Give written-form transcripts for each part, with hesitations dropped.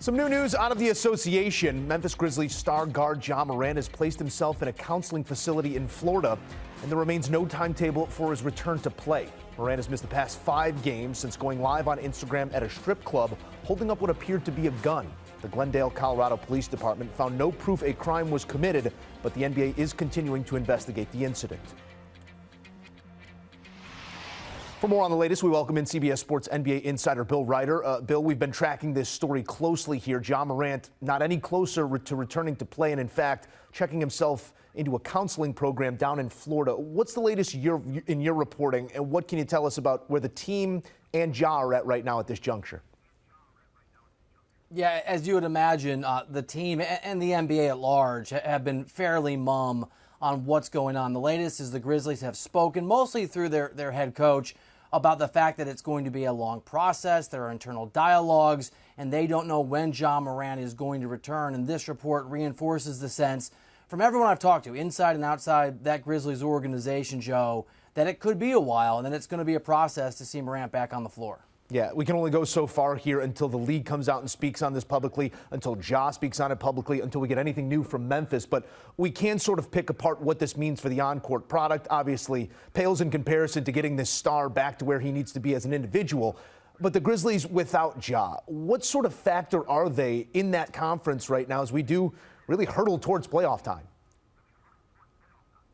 Some new news out of the association. Memphis Grizzlies star guard Ja Morant has placed himself in a counseling facility in Florida, and there remains no timetable for his return to play. Morant has missed the past 5 games since going live on Instagram at a strip club holding up what appeared to be a gun. The Glendale, Colorado Police Department found no proof a crime was committed, but the NBA is continuing to investigate the incident. For more on the latest, we welcome in CBS Sports NBA insider Bill Reiter. Bill, we've been tracking this story closely here. Ja Morant not any closer to returning to play, and in fact, checking himself into a counseling program down in Florida. What's the latest in your reporting, and what can you tell us about where the team and Ja are at right now at this juncture? Yeah, as you would imagine, the team and the NBA at large have been fairly mum on what's going on. The latest is the Grizzlies have spoken, mostly through their head coach, about the fact that it's going to be a long process. There are internal dialogues, and they don't know when Ja Morant is going to return. And this report reinforces the sense from everyone I've talked to, inside and outside that Grizzlies organization, Joe, that it could be a while, and then it's going to be a process to see Morant back on the floor. Yeah, we can only go so far here until the league comes out and speaks on this publicly, until Ja speaks on it publicly, until we get anything new from Memphis. But we can sort of pick apart what this means for the on-court product. Obviously, pales in comparison to getting this star back to where he needs to be as an individual. But the Grizzlies without Ja, what sort of factor are they in that conference right now as we do really hurtle towards playoff time?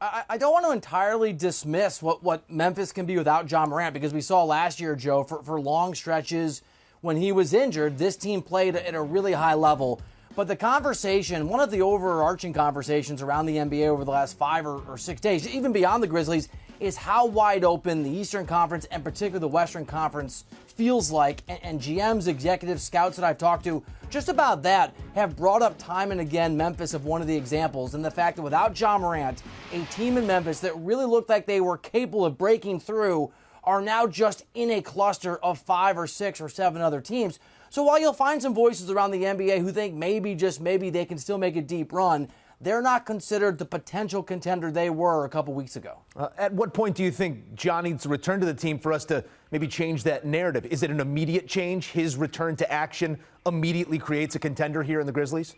I don't want to entirely dismiss what Memphis can be without Ja Morant, because we saw last year, Joe, for long stretches when he was injured, this team played at a really high level. But the conversation, one of the overarching conversations around the NBA over the last 5 or 6 days, even beyond the Grizzlies, is how wide open the Eastern Conference and particularly the Western Conference feels like. And GMs, executives, scouts that I've talked to just about that have brought up time and again Memphis of one of the examples, and the fact that without Ja Morant, a team in Memphis that really looked like they were capable of breaking through are now just in a cluster of 5 or 6 or 7 other teams. So while you'll find some voices around the NBA who think maybe, just maybe, they can still make a deep run, they're not considered the potential contender they were a couple weeks ago. At what point do you think Ja needs to return to the team for us to maybe change that narrative? Is it an immediate change? His return to action immediately creates a contender here in the Grizzlies?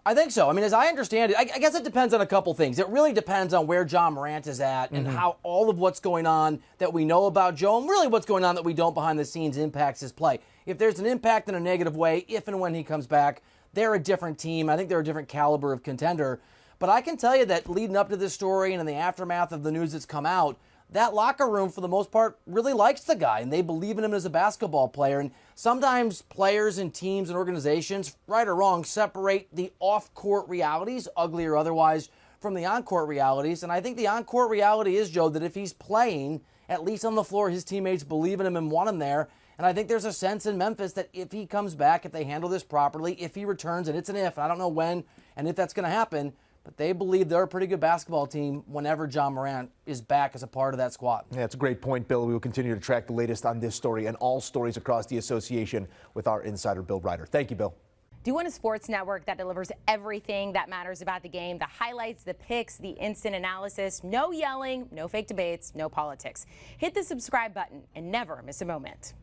I think so. I mean, as I understand it, I guess it depends on a couple things. It really depends on where Ja Morant is at and how all of what's going on that we know about Joe and really what's going on that we don't behind the scenes impacts his play. If there's an impact in a negative way, if and when he comes back, they're a different team. I think they're a different caliber of contender. But I can tell you that leading up to this story and in the aftermath of the news that's come out, that locker room, for the most part, really likes the guy, and they believe in him as a basketball player. And sometimes players and teams and organizations, right or wrong, separate the off-court realities, ugly or otherwise, from the on-court realities. And I think the on-court reality is, Joe, that if he's playing, at least on the floor, his teammates believe in him and want him there. And I think there's a sense in Memphis that if he comes back, if they handle this properly, if he returns, and it's an if, I don't know when and if that's going to happen, but they believe they're a pretty good basketball team whenever Ja Morant is back as a part of that squad. Yeah, it's a great point, Bill. We will continue to track the latest on this story and all stories across the association with our insider, Bill Reiter. Thank you, Bill. Do you want a sports network that delivers everything that matters about the game? The highlights, the picks, the instant analysis, no yelling, no fake debates, no politics. Hit the subscribe button and never miss a moment.